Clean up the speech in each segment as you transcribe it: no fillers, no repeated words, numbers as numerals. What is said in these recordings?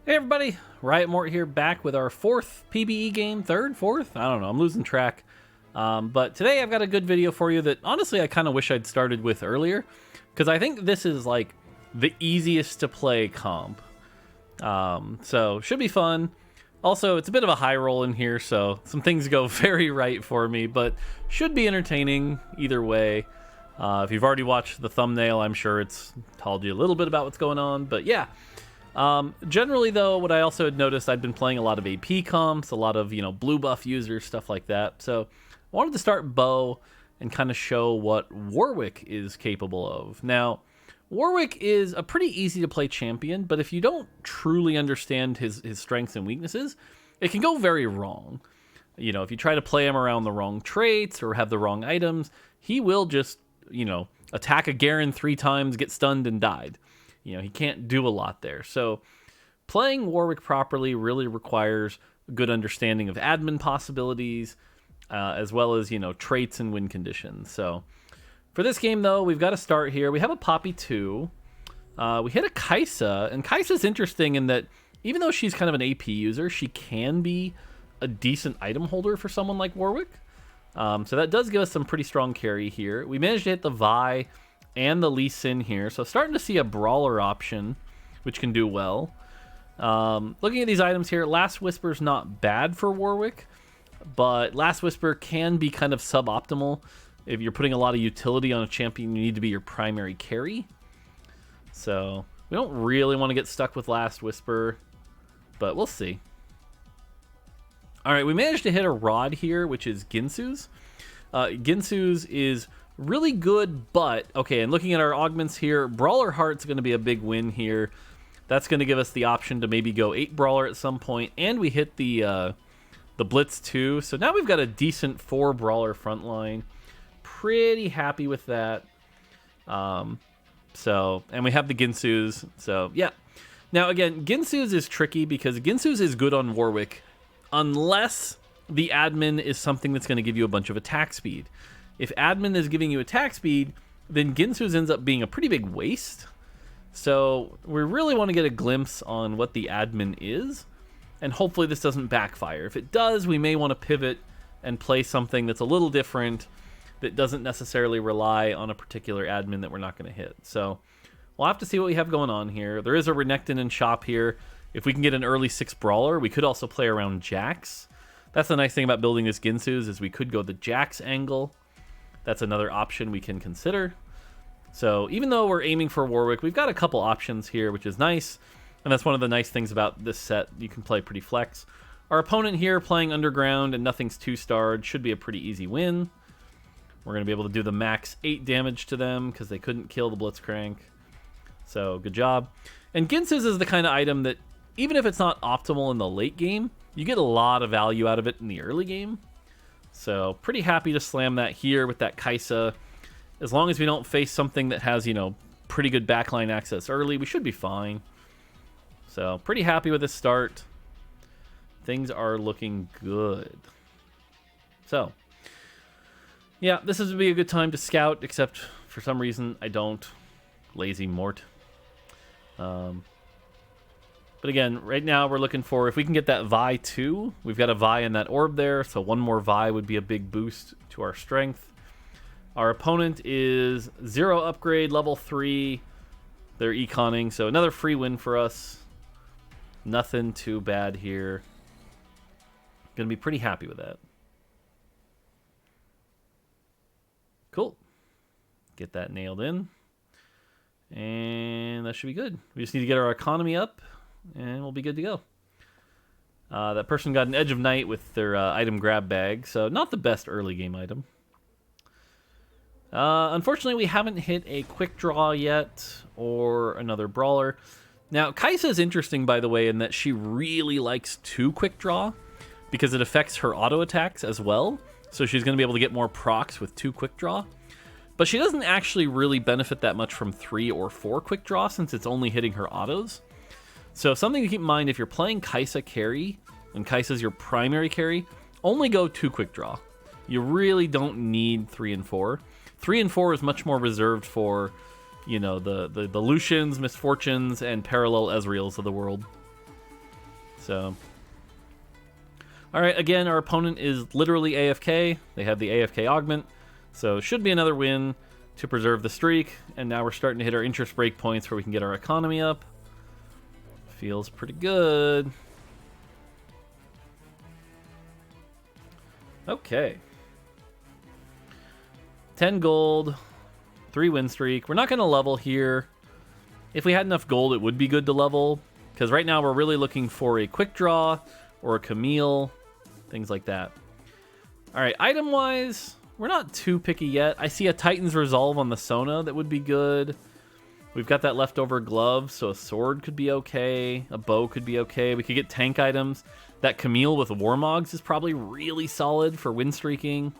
Hey everybody, Riot Mort here, back with our fourth PBE game, fourth? I don't know, I'm losing track. But today I've got a good video for you that honestly I kind of wish I'd started with earlier, because I think this is like the easiest to play comp. So should be fun. Also, it's a bit of a high roll in here, so some things go very right for me, but should be entertaining either way. If you've already watched the thumbnail, I'm sure it's told you a little bit about what's going on, but yeah. Generally though, what I also had noticed, I'd been playing a lot of AP comps, a lot of, blue buff users, stuff like that. So I wanted to start bow and kind of show what Warwick is capable of. Now, Warwick is a pretty easy to play champion, but if you don't truly understand his strengths and weaknesses, it can go very wrong. If you try to play him around the wrong traits or have the wrong items, he will just, attack a Garen 3 times, get stunned and died. He can't do a lot there. So playing Warwick properly really requires a good understanding of admin possibilities, as well as, traits and win conditions. So for this game, though, we've got to start here. We have a Poppy 2. We hit a Kaisa, and Kaisa's interesting in that even though she's kind of an AP user, she can be a decent item holder for someone like Warwick. So that does give us some pretty strong carry here. We managed to hit the Vi and the Lee Sin here, so starting to see a Brawler option, which can do well. Looking at these items here, Last Whisper's not bad for Warwick, but Last Whisper can be kind of suboptimal. If you're putting a lot of utility on a champion, you need to be your primary carry. So we don't really want to get stuck with Last Whisper, but we'll see. All right, we managed to hit a Rod here, which is Ginsu's. Ginsu's is really good, but okay, and looking at our augments here, Brawler Heart's going to be a big win here. That's going to give us the option to maybe go 8 Brawler at some point, and we hit the Blitz too. So now we've got a decent 4 Brawler front line. Pretty happy with that. And we have the Ginsu's. So yeah. Now again, Ginsu's is tricky because Ginsu's is good on Warwick unless the admin is something that's going to give you a bunch of attack speed. If admin is giving you attack speed, then Ginsu's ends up being a pretty big waste. So we really want to get a glimpse on what the admin is, and hopefully this doesn't backfire. If it does, we may want to pivot and play something that's a little different, that doesn't necessarily rely on a particular admin that we're not going to hit. So we'll have to see what we have going on here. There is a Renekton in shop here. If we can get an early 6 Brawler, we could also play around Jax. That's the nice thing about building this Ginsu's, is we could go the Jax angle. That's another option we can consider. So even though we're aiming for Warwick, we've got a couple options here, which is nice. And that's one of the nice things about this set. You can play pretty flex. Our opponent here playing Underground and nothing's 2-starred should be a pretty easy win. We're going to be able to do the max 8 damage to them because they couldn't kill the Blitzcrank. So good job. And Ginsu's is the kind of item that even if it's not optimal in the late game, you get a lot of value out of it in the early game. So pretty happy to slam that here with that Kaisa. As long as we don't face something that has, pretty good backline access early, we should be fine. So pretty happy with this start. Things are looking good. So, yeah, this is going to be a good time to scout, except for some reason I don't. Lazy Mort. But again, right now we're looking for, if we can get that Vi too, we've got a Vi in that orb there, so one more Vi would be a big boost to our strength. Our opponent is 0 upgrade, level 3. They're econing, so another free win for us. Nothing too bad here. Gonna be pretty happy with that. Cool. Get that nailed in. And that should be good. We just need to get our economy up, and we'll be good to go. That person got an Edge of Night with their item grab bag, so not the best early game item. Unfortunately, we haven't hit a quick draw yet, or another Brawler. Now, Kaisa is interesting, by the way, in that she really likes 2 quick draw, because it affects her auto attacks as well, so she's going to be able to get more procs with 2 quick draw. But she doesn't actually really benefit that much from 3 or 4 quick draw, since it's only hitting her autos. So something to keep in mind, if you're playing Kaisa carry, and Kaisa's your primary carry, only go 2 quick draw. You really don't need 3 and 4. 3 and 4 is much more reserved for, the Lucians, Misfortunes, and Parallel Ezreals of the world. So, all right, again, our opponent is literally AFK. They have the AFK augment, so should be another win to preserve the streak. And now we're starting to hit our interest break points where we can get our economy up. Feels pretty good. Okay. 10 gold, 3 win streak. We're not going to level here. If we had enough gold, it would be good to level, because right now we're really looking for a quick draw or a Camille, things like that. All right, item-wise, we're not too picky yet. I see a Titan's Resolve on the Sona that would be good. We've got that leftover glove, so a sword could be okay. A bow could be okay. We could get tank items. That Camille with Warmogs is probably really solid for win streaking.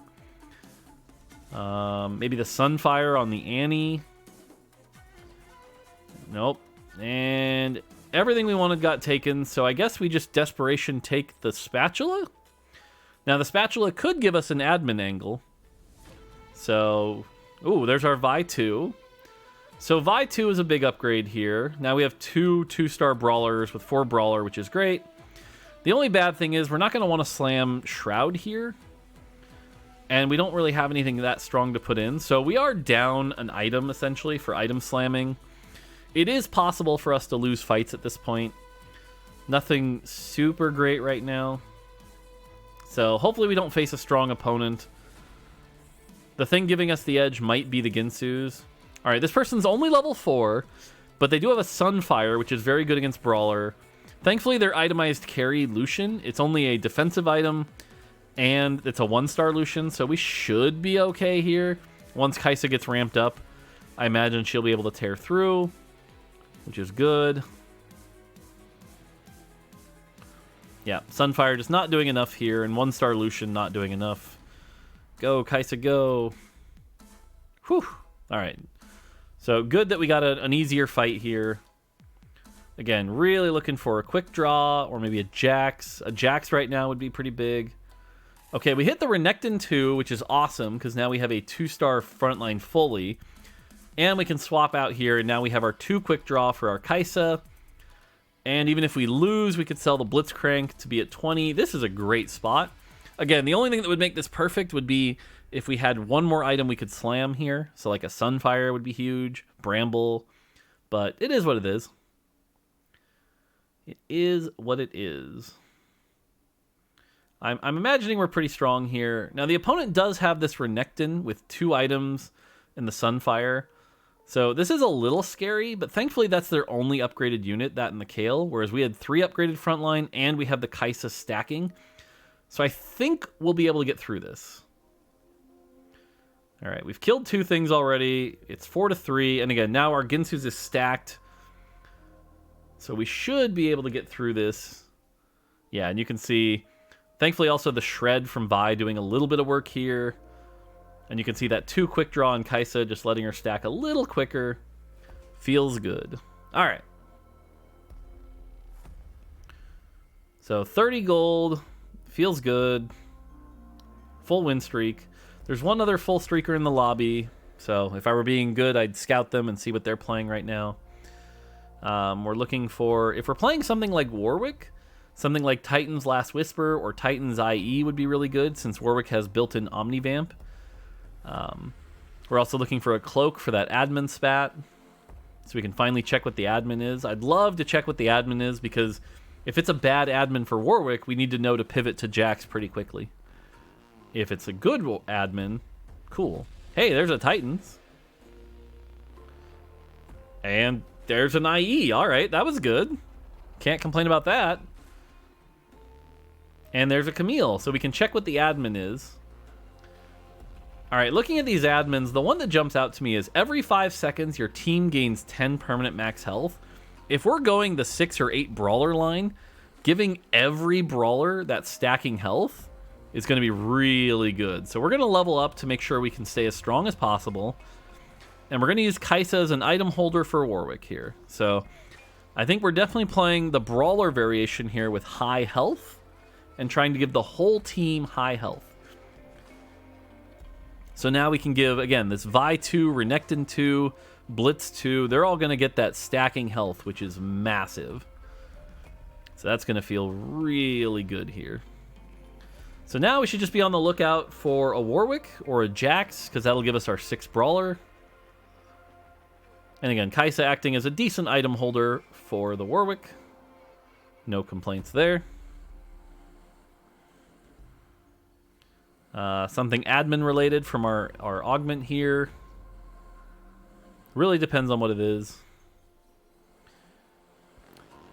Maybe the Sunfire on the Annie. Nope. And everything we wanted got taken, so I guess we just desperation take the spatula? Now, the spatula could give us an admin angle. So, ooh, there's our Vi 2. So Vi 2 is a big upgrade here. Now we have 2 2-star brawlers with 4 brawler, which is great. The only bad thing is we're not going to want to slam Shroud here. And we don't really have anything that strong to put in. So we are down an item, essentially, for item slamming. It is possible for us to lose fights at this point. Nothing super great right now. So hopefully we don't face a strong opponent. The thing giving us the edge might be the Ginsu's. Alright, this person's only level 4, but they do have a Sunfire, which is very good against Brawler. Thankfully, their itemized carry, Lucian, it's only a defensive item, and it's a 1-star Lucian, so we should be okay here. Once Kaisa gets ramped up, I imagine she'll be able to tear through, which is good. Yeah, Sunfire just not doing enough here, and 1-star Lucian not doing enough. Go, Kaisa, go. Whew. Alright. So good that we got an easier fight here. Again, really looking for a quick draw, or maybe a Jax. A Jax right now would be pretty big. Okay, we hit the Renekton 2, which is awesome, because now we have a 2-star frontline fully. And we can swap out here, and now we have our 2 quick draw for our Kaisa. And even if we lose, we could sell the Blitzcrank to be at 20. This is a great spot. Again, the only thing that would make this perfect would be if we had one more item we could slam here. So like a Sunfire would be huge, Bramble. But it is what it is. It is what it is. I'm imagining we're pretty strong here. Now, the opponent does have this Renekton with 2 items in the Sunfire. So this is a little scary, but thankfully that's their only upgraded unit, that and the Kale, whereas we had 3 upgraded frontline, and we have the Kaisa stacking. So I think we'll be able to get through this. All right, we've killed 2 things already. It's 4-3, and again, now our Ginsu's is stacked. So we should be able to get through this. Yeah, and you can see, thankfully also the Shred from Vi doing a little bit of work here. And you can see that 2 quick draw on Kaisa, just letting her stack a little quicker. Feels good. All right. So 30 gold. Feels good. Full win streak. There's one other full streaker in the lobby. So if I were being good, I'd scout them and see what they're playing right now. We're looking for, if we're playing something like Warwick, something like Titan's Last Whisper or Titan's IE would be really good, since Warwick has built-in Omnivamp. We're also looking for a cloak for that admin spat, so we can finally check what the admin is. I'd love to check what the admin is, because if it's a bad admin for Warwick, we need to know to pivot to Jax pretty quickly. If it's a good admin, cool. Hey, there's a Titans. And there's an IE. All right, that was good. Can't complain about that. And there's a Camille, so we can check what the admin is. All right, looking at these admins, the one that jumps out to me is every 5 seconds, your team gains 10 permanent max health. If we're going the 6 or 8 brawler line, giving every brawler that stacking health is going to be really good. So we're going to level up to make sure we can stay as strong as possible. And we're going to use Kaisa as an item holder for Warwick here. So I think we're definitely playing the brawler variation here with high health and trying to give the whole team high health. So now we can give, again, this Vi 2, Renekton 2, Blitz 2. They're all going to get that stacking health, which is massive. So that's going to feel really good here. So now we should just be on the lookout for a Warwick or a Jax, because that'll give us our 6th Brawler. And again, Kaisa acting as a decent item holder for the Warwick. No complaints there. Something admin related from our augment here. Really depends on what it is.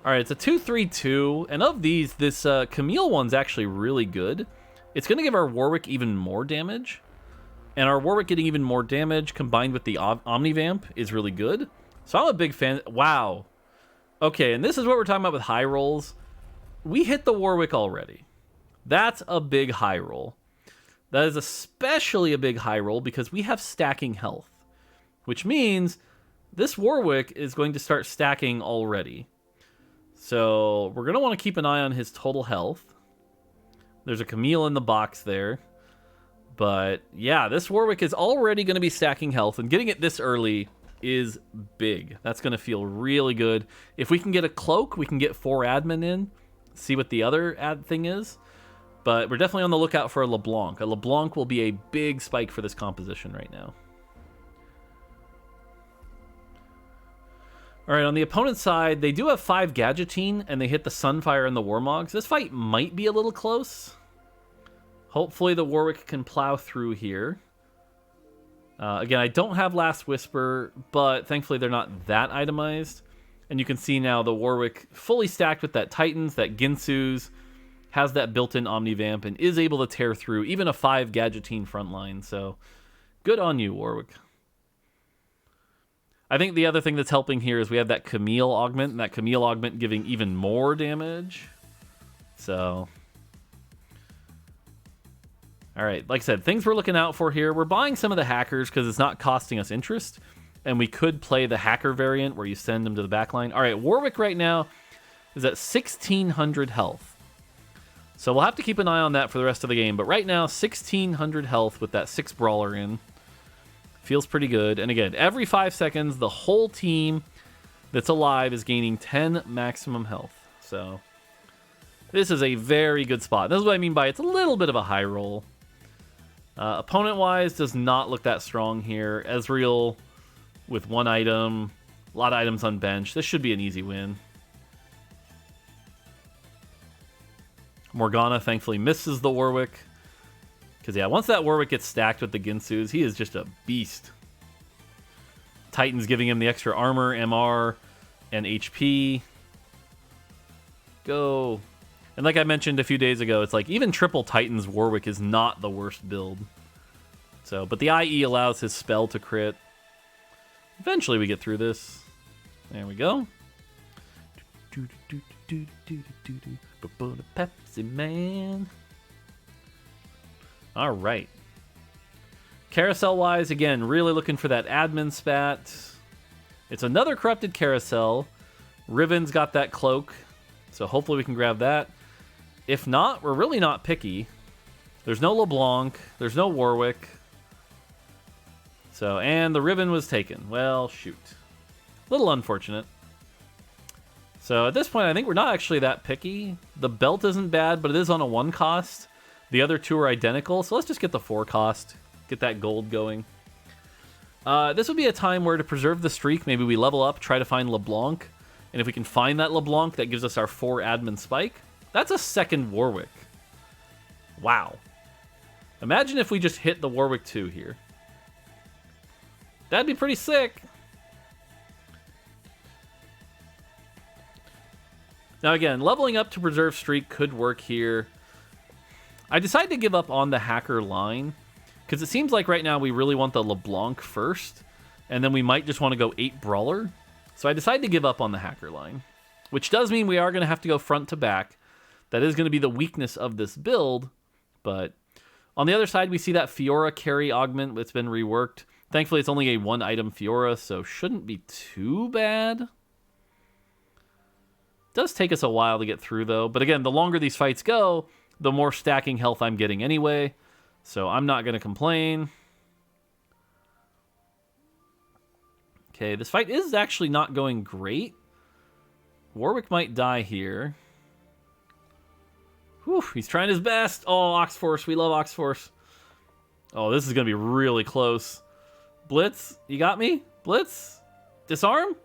Alright, it's a 2-3-2, and of these, this Camille one's actually really good. It's going to give our Warwick even more damage, and our Warwick getting even more damage combined with the Omnivamp is really good. So I'm a big fan. Wow. Okay, and this is what we're talking about with high rolls. We hit the Warwick already. That's a big high roll. That is especially a big high roll because we have stacking health, which means this Warwick is going to start stacking already. So we're going to want to keep an eye on his total health. There's a Camille in the box there. But yeah, this Warwick is already going to be stacking health, and getting it this early is big. That's going to feel really good. If we can get a cloak, we can get 4 admin in, see what the other ad thing is. But we're definitely on the lookout for a LeBlanc. A LeBlanc will be a big spike for this composition right now. All right, on the opponent's side, they do have 5 Gadgettine, and they hit the Sunfire and the Warmogs. This fight might be a little close. Hopefully the Warwick can plow through here. Again, I don't have Last Whisper, but thankfully they're not that itemized. And you can see now the Warwick fully stacked with that Titans, that Ginsu's, has that built-in Omnivamp, and is able to tear through even a 5 Gadgettine frontline. So good on you, Warwick. I think the other thing that's helping here is we have that Camille augment, and that Camille augment giving even more damage. So, all right, like I said, things we're looking out for here. We're buying some of the hackers because it's not costing us interest, and we could play the hacker variant where you send them to the backline. All right, Warwick right now is at 1,600 health. So we'll have to keep an eye on that for the rest of the game. But right now, 1,600 health with that 6 Brawler in. Feels pretty good. And again, every 5 seconds, the whole team that's alive is gaining 10 maximum health. So this is a very good spot. This is what I mean by it's a little bit of a high roll. Opponent-wise, does not look that strong here. Ezreal with 1 item, a lot of items on bench. This should be an easy win. Morgana thankfully misses the Warwick. Because, yeah, once that Warwick gets stacked with the Ginsu's, he is just a beast. Titan's giving him the extra armor, MR, and HP. Go. And like I mentioned a few days ago, it's like even triple Titan's Warwick is not the worst build. So, but the IE allows his spell to crit. Eventually we get through this. There we go. Pepsi Man. All right. Carousel-wise, again, really looking for that admin spat. It's another corrupted carousel. Riven's got that cloak, so hopefully we can grab that. If not, we're really not picky. There's no LeBlanc. There's no Warwick. So, and the Riven was taken. Well, shoot. A little unfortunate. So at this point, I think we're not actually that picky. The belt isn't bad, but it is on a 1 cost. The other 2 are identical, so let's just get the 4 cost. Get that gold going. This would be a time where to preserve the streak, maybe we level up, try to find LeBlanc. And if we can find that LeBlanc, that gives us our 4 admin spike. That's a 2nd Warwick. Wow. Imagine if we just hit the Warwick 2 here. That'd be pretty sick. Now again, leveling up to preserve streak could work here. I decided to give up on the hacker line because it seems like right now we really want the LeBlanc first, and then we might just want to go 8 Brawler. So I decided to give up on the hacker line, which does mean we are going to have to go front to back. That is going to be the weakness of this build, but on the other side, we see that Fiora carry augment that's been reworked. Thankfully, it's only a 1 item Fiora, so shouldn't be too bad. Does take us a while to get through, though. But again, the longer these fights go, the more stacking health I'm getting anyway. So I'm not going to complain. Okay, this fight is actually not going great. Warwick might die here. Whew, he's trying his best. Oh, Oxforce. We love Oxforce. Oh, this is going to be really close. Blitz, you got me? Blitz? Disarm?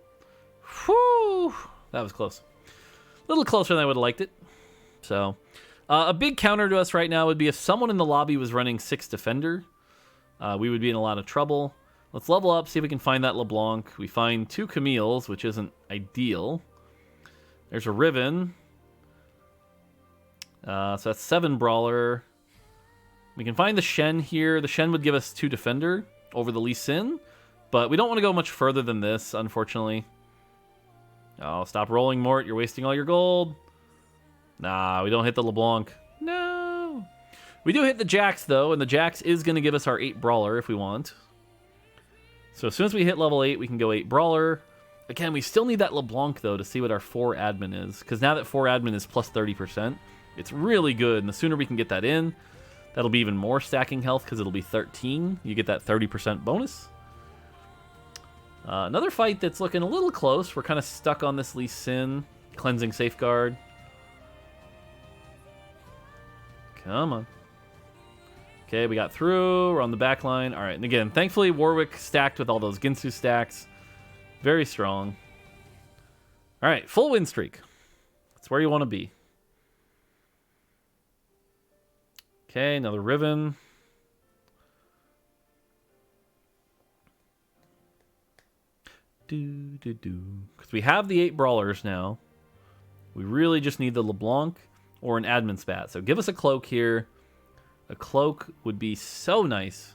Whew. That was close. A little closer than I would have liked it. So, a big counter to us right now would be if someone in the lobby was running 6 Defender. We would be in a lot of trouble. Let's level up, see if we can find that LeBlanc. We find 2 Camille's, which isn't ideal. There's a Riven. So that's 7 Brawler. We can find the Shen here. The Shen would give us 2 Defender over the Lee Sin. But we don't want to go much further than this, unfortunately. Oh, stop rolling, Mort. You're wasting all your gold. Nah, we don't hit the LeBlanc. No. We do hit the Jax, though, and the Jax is going to give us our 8 Brawler if we want. So as soon as we hit level 8, we can go 8 Brawler. Again, we still need that LeBlanc, though, to see what our 4 Admin is. Because now that 4 Admin is plus 30%, it's really good. And the sooner we can get that in, that'll be even more stacking health because it'll be 13. You get that 30% bonus. Another fight that's looking a little close. We're kind of stuck on this Lee Sin. Cleansing Safeguard. Come on. Okay, we got through. We're on the back line. All right, and again, thankfully, Warwick stacked with all those Ginsu stacks. Very strong. All right, full win streak. That's where you want to be. Okay, another Riven. Because we have the 8 Brawlers now. We really just need the LeBlanc or an Admin Spat. So give us a Cloak here. A Cloak would be so nice.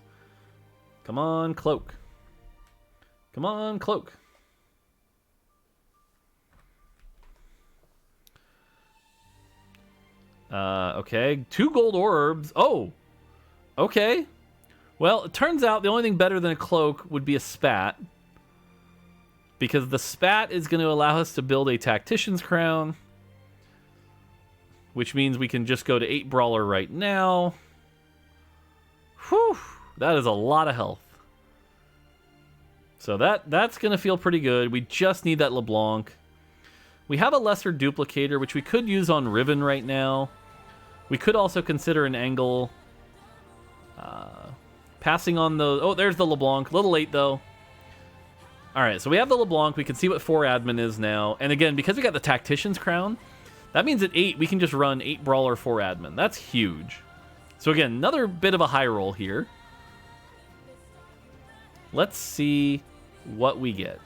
Come on, Cloak. Come on, Cloak. Okay, 2 gold orbs. Oh, okay. Well, it turns out the only thing better than a Cloak would be a Spat. Because the Spat is going to allow us to build a Tactician's Crown. Which means we can just go to 8 Brawler right now. Whew, that is a lot of health. So that's going to feel pretty good. We just need that LeBlanc. We have a lesser duplicator, which we could use on Riven right now. We could also consider an angle. Passing on the... Oh, there's the LeBlanc. A little late, though. All right, so we have the LeBlanc. We can see what 4 Admin is now. And again, because we got the Tactician's Crown, that means at 8, we can just run 8 Brawler, 4 Admin. That's huge. So again, another bit of a high roll here. Let's see what we get.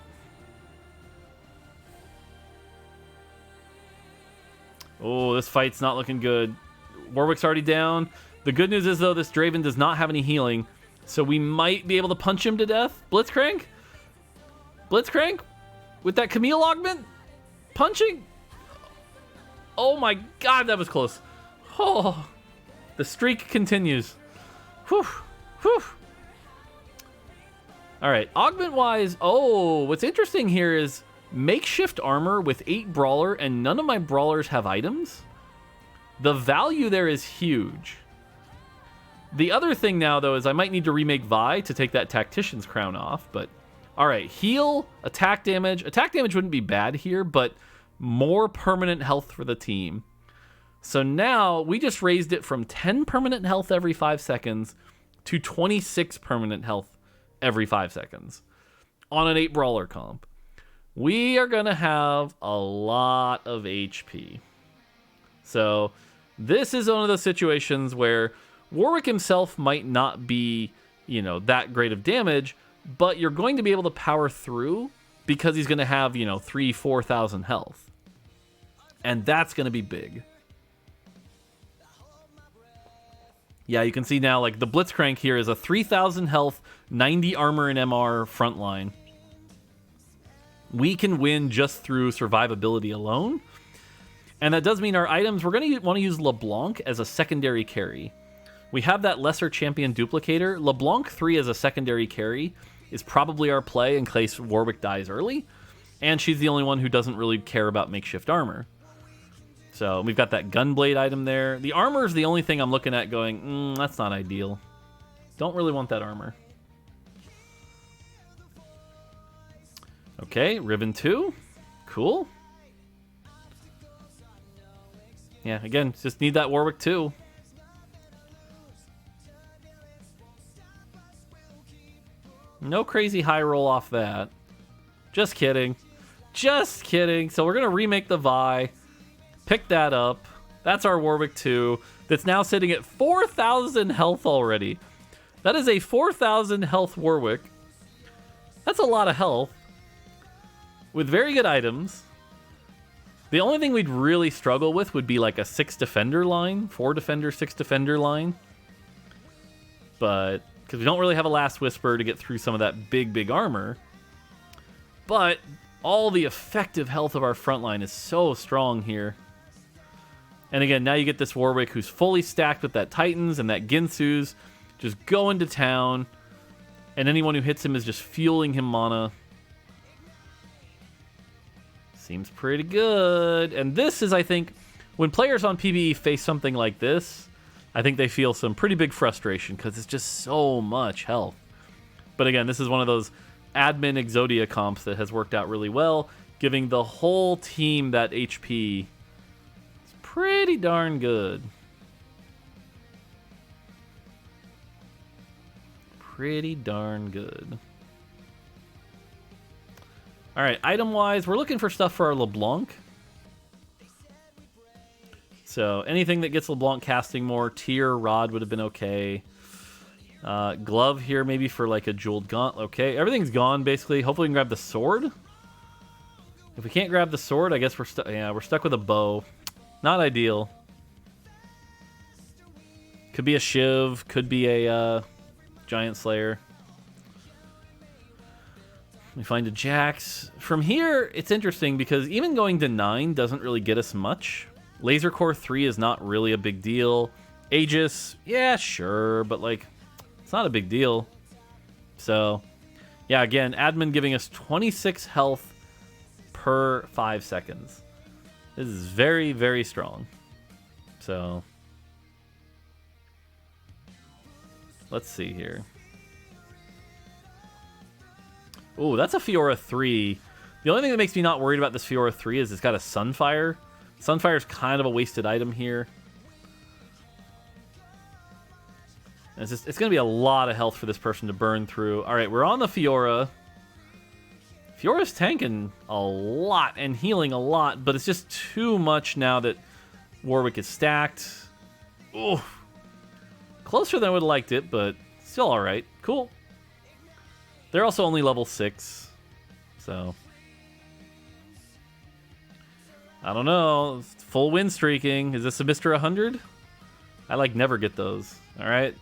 Oh, this fight's not looking good. Warwick's already down. The good news is, though, this Draven does not have any healing. So we might be able to punch him to death. Blitzcrank? Blitzcrank? With that Camille augment? Punching? Oh my god, that was close. Oh, the streak continues. Whew. Whew. All right, augment-wise, oh, what's interesting here is makeshift armor with 8 Brawler, and none of my Brawlers have items. The value there is huge. The other thing now, though, is I might need to remake Vi to take that Tactician's Crown off, but... All right, heal, attack damage. Attack damage wouldn't be bad here, but more permanent health for the team. So now we just raised it from 10 permanent health every 5 seconds to 26 permanent health every 5 seconds on an 8 Brawler comp. We are going to have a lot of HP. So this is one of those situations where Warwick himself might not be, that great of damage, but you're going to be able to power through because he's going to have, 3,000-4,000 health. And that's going to be big. Yeah, you can see now, like, the Blitzcrank here is a 3,000 health, 90 armor and MR frontline. We can win just through survivability alone. And that does mean our items, we're going to want to use LeBlanc as a secondary carry. We have that lesser champion duplicator. LeBlanc 3 as a secondary carry is probably our play in case Warwick dies early. And she's the only one who doesn't really care about makeshift armor. So we've got that Gunblade item there. The armor is the only thing I'm looking at going, that's not ideal. Don't really want that armor. Okay, Ribbon 2. Cool. Yeah, again, just need that Warwick too. No crazy high roll off that. Just kidding. Just kidding. So we're going to remake the Vi. Pick that up. That's our Warwick 2. That's now sitting at 4,000 health already. That is a 4,000 health Warwick. That's a lot of health. With very good items. The only thing we'd really struggle with would be like a 6 defender line. 4 defender, 6 defender line. But, because we don't really have a Last Whisper to get through some of that big armor. But, all the effective health of our front line is so strong here. And again, now you get this Warwick who's fully stacked with that Titans and that Ginsu's just going to town. And anyone who hits him is just fueling him mana. Seems pretty good. And this is, I think, when players on PvE face something like this, I think they feel some pretty big frustration because it's just so much health. But again, this is one of those admin Exodia comps that has worked out really well, giving the whole team that HP. It's pretty darn good. Pretty darn good. All right, item-wise, we're looking for stuff for our LeBlanc. So anything that gets LeBlanc casting more, tier, rod would have been okay. Glove here maybe for like a jeweled gauntlet. Okay, everything's gone basically. Hopefully we can grab the sword. If we can't grab the sword, I guess we're stuck. Yeah, we're stuck with a bow. Not ideal. Could be a Shiv. Could be a Giant Slayer. We find a Jax. From here, it's interesting because even going to 9 doesn't really get us much. Laser Core 3 is not really a big deal. Aegis, yeah, sure, but like, it's not a big deal. So, yeah, again, admin giving us 26 health per 5 seconds. This is very, very strong. So, let's see here. Oh, that's a Fiora 3. The only thing that makes me not worried about this Fiora 3 is it's got a Sunfire. Sunfire's kind of a wasted item here. And it's going to be a lot of health for this person to burn through. All right, we're on the Fiora. Fiora's tanking a lot and healing a lot, but it's just too much now that Warwick is stacked. Ooh. Closer than I would have liked it, but still all right. Cool. They're also only level 6, so I don't know. Full win streaking. Is this a Mr. 100? I like never get those. All right.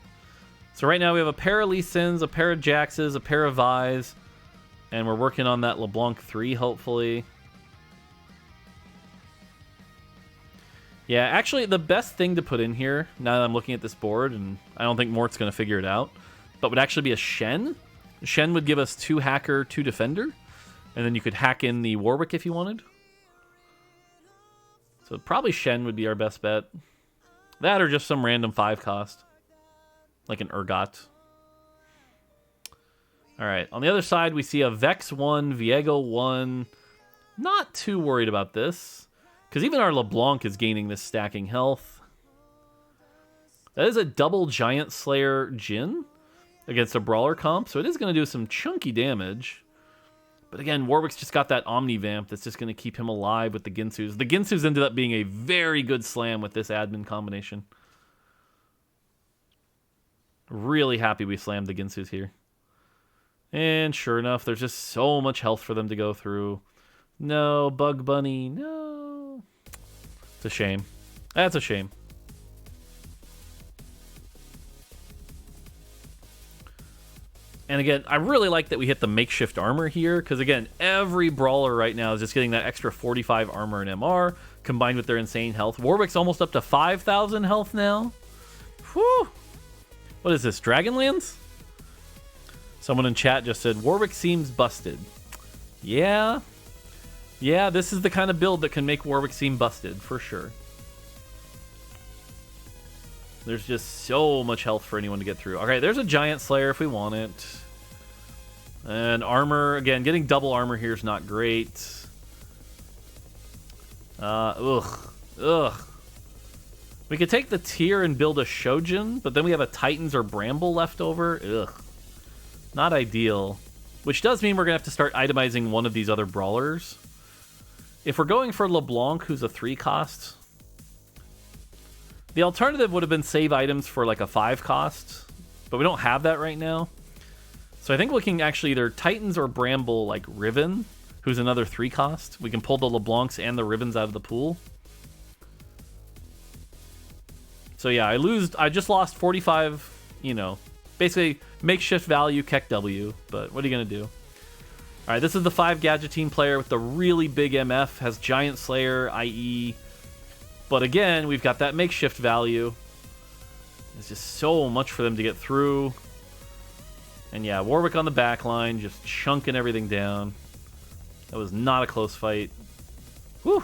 So right now we have a pair of Lee Sins, a pair of Jaxes, a pair of Vi's, and we're working on that LeBlanc 3, hopefully. Yeah, actually, the best thing to put in here, now that I'm looking at this board, and I don't think Mort's going to figure it out, but would actually be a Shen. Shen would give us 2 hacker, 2 defender, and then you could hack in the Warwick if you wanted. So probably Shen would be our best bet. That or just some random 5 cost. Like an Urgot. Alright, on the other side we see a Vex 1, Viego 1. Not too worried about this. Because even our LeBlanc is gaining this stacking health. That is a double Giant Slayer Jhin against a Brawler comp, so it is going to do some chunky damage. But again, Warwick's just got that Omni Vamp that's just going to keep him alive with the Ginsu's. The Ginsu's ended up being a very good slam with this admin combination. Really happy we slammed the Ginsu's here. And sure enough, there's just so much health for them to go through. No, Bug Bunny, no. It's a shame. That's a shame. And again, I really like that we hit the makeshift armor here, because again, every Brawler right now is just getting that extra 45 armor and MR, combined with their insane health. Warwick's almost up to 5,000 health now. Whew! What is this, Dragonlance? Someone in chat just said, Warwick seems busted. Yeah. Yeah, this is the kind of build that can make Warwick seem busted, for sure. There's just so much health for anyone to get through. Okay, there's a Giant Slayer if we want it. And armor, again, getting double armor here is not great. Ugh. We could take the tier and build a Shojin, but then we have a Titans or Bramble left over. Ugh. Not ideal. Which does mean we're going to have to start itemizing one of these other Brawlers. If we're going for LeBlanc, who's a 3 cost, the alternative would have been save items for like a 5 cost, but we don't have that right now. So I think we can actually either Titans or Bramble like Riven, who's another 3 cost. We can pull the LeBlancs and the Rivens out of the pool. So yeah, I just lost 45, you know, basically makeshift value, Keck W, but what are you going to do? All right, this is the 5 Gadgeteam player with the really big MF, has Giant Slayer, IE, but again, we've got that makeshift value. It's just so much for them to get through. And yeah, Warwick on the back line, just chunking everything down. That was not a close fight. Whew.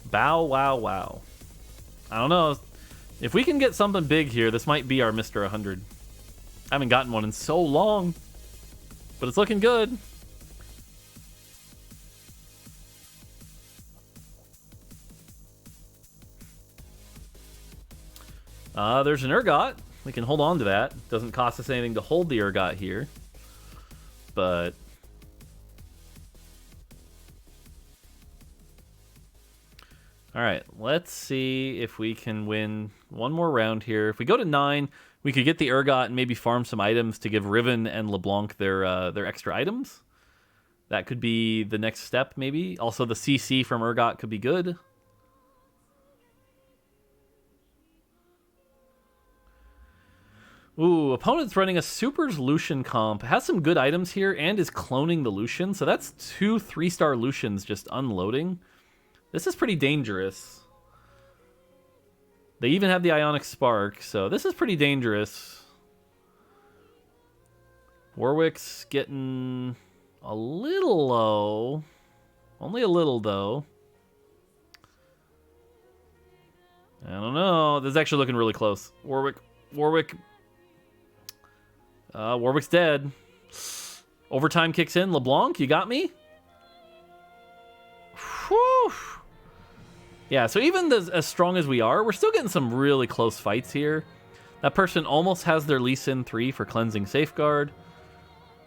Bow, wow, wow. I don't know. If we can get something big here, this might be our Mr. 100. I haven't gotten one in so long, but it's looking good. There's an Urgot. We can hold on to that. Doesn't cost us anything to hold the Urgot here. But all right, let's see if we can win one more round here. If we go to 9, we could get the Urgot and maybe farm some items to give Riven and LeBlanc their extra items. That could be the next step, maybe. Also, the CC from Urgot could be good. Ooh, opponent's running a Supers Lucian comp. Has some good items here and is cloning the Lucian. So that's 2 3-star Lucians just unloading. This is pretty dangerous. They even have the Ionic Spark, so this is pretty dangerous. Warwick's getting a little low. Only a little, though. I don't know. This is actually looking really close. Warwick's dead. Overtime kicks in. LeBlanc, you got me? Whew. Yeah, so even as strong as we are, we're still getting some really close fights here. That person almost has their Lee Sin 3 for Cleansing Safeguard.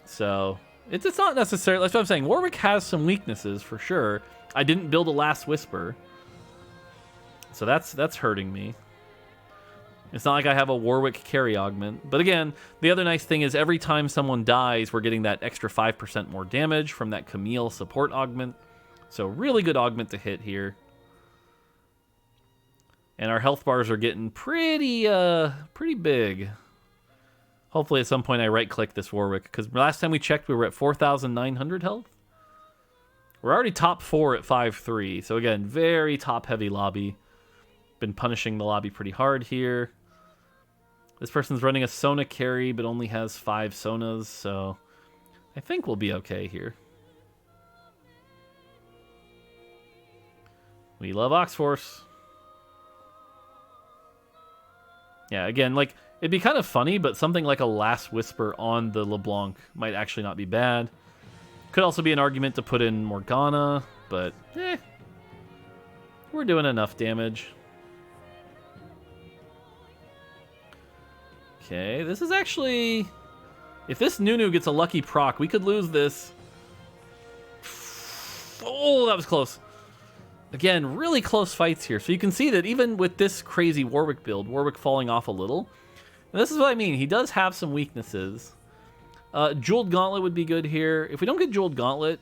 So, it's not necessarily... That's what I'm saying. Warwick has some weaknesses, for sure. I didn't build a Last Whisper. So that's hurting me. It's not like I have a Warwick carry augment. But again, the other nice thing is every time someone dies, we're getting that extra 5% more damage from that Camille support augment. So really good augment to hit here. And our health bars are getting pretty big. Hopefully at some point I right-click this Warwick, because last time we checked we were at 4,900 health. We're already top 4 at 5-3, so again, very top-heavy lobby. Been punishing the lobby pretty hard here. This person's running a Sona carry, but only has 5 Sonas, so I think we'll be okay here. We love Oxforce. Yeah, again, like, it'd be kind of funny, but something like a Last Whisper on the LeBlanc might actually not be bad. Could also be an argument to put in Morgana, but, we're doing enough damage. Okay, this is actually... If this Nunu gets a lucky proc, we could lose this. Oh, that was close. Again, really close fights here. So you can see that even with this crazy Warwick build, Warwick falling off a little. And this is what I mean. He does have some weaknesses. Jeweled Gauntlet would be good here. If we don't get Jeweled Gauntlet,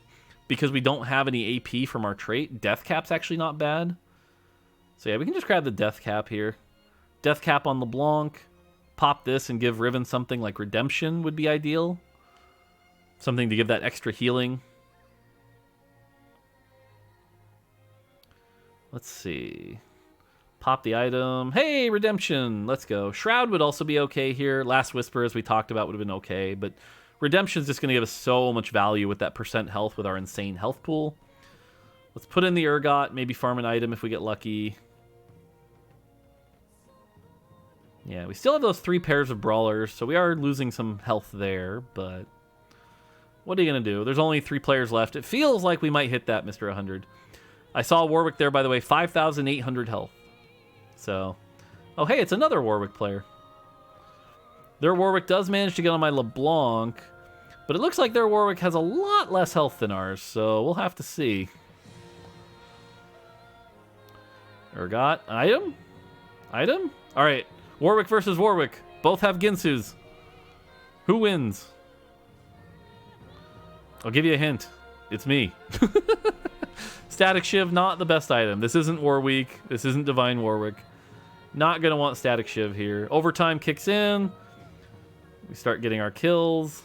because we don't have any AP from our trait, Death Cap's actually not bad. So yeah, we can just grab the Death Cap here. Death Cap on LeBlanc. Pop this and give Riven something like Redemption would be ideal. Something to give that extra healing. Let's see. Pop the item. Hey, Redemption. Let's go. Shroud would also be okay here. Last Whisper, as we talked about, would have been okay. But Redemption's just going to give us so much value with that % health with our insane health pool. Let's put in the Urgot. Maybe farm an item if we get lucky. Yeah, we still have those 3 pairs of Brawlers, so we are losing some health there, but what are you going to do? There's only 3 players left. It feels like we might hit that, Mr. 100. I saw Warwick there, by the way, 5,800 health. So, oh hey, it's another Warwick player. Their Warwick does manage to get on my LeBlanc, but it looks like their Warwick has a lot less health than ours, so we'll have to see. Urgot, item? Item? Alright, Warwick versus Warwick. Both have Ginsus. Who wins? I'll give you a hint. It's me. Static Shiv, not the best item. This isn't Warwick. This isn't Divine Warwick. Not going to want Static Shiv here. Overtime kicks in. We start getting our kills.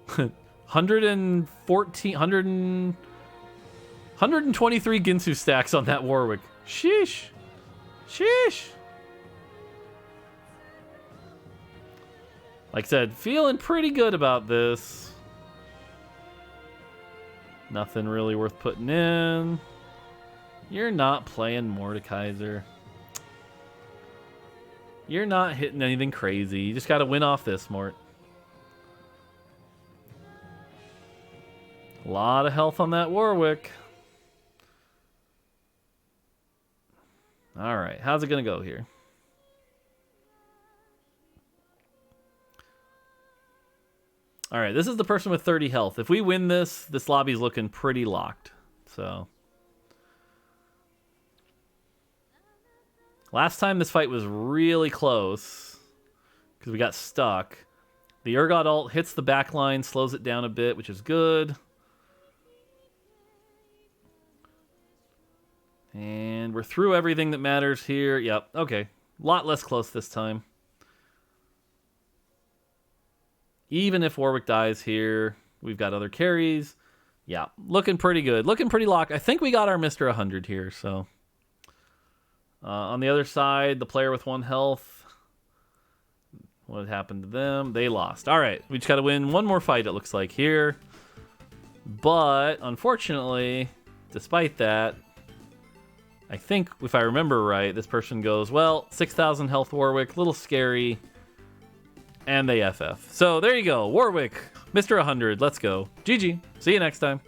123 Ginsu stacks on that Warwick. Sheesh. Sheesh. Like I said, feeling pretty good about this. Nothing really worth putting in. You're not playing Mordekaiser. You're not hitting anything crazy. You just got to win off this, Mort. A lot of health on that Warwick. All right, how's it going to go here? All right, this is the person with 30 health. If we win this, this lobby's looking pretty locked. So, last time this fight was really close because we got stuck. The Urgot ult hits the back line, slows it down a bit, which is good. And we're through everything that matters here. Yep, okay. A lot less close this time. Even if Warwick dies here, we've got other carries. Yeah, looking pretty good. Looking pretty locked. I think we got our Mr. 100 here, so. On the other side, the player with 1 health. What happened to them? They lost. All right, we just got to win one more fight, it looks like, here. But, unfortunately, despite that, I think, if I remember right, this person goes, well, 6,000 health Warwick, little scary. And they FF. So there you go. Warwick, Mr. 100. Let's go. GG. See you next time.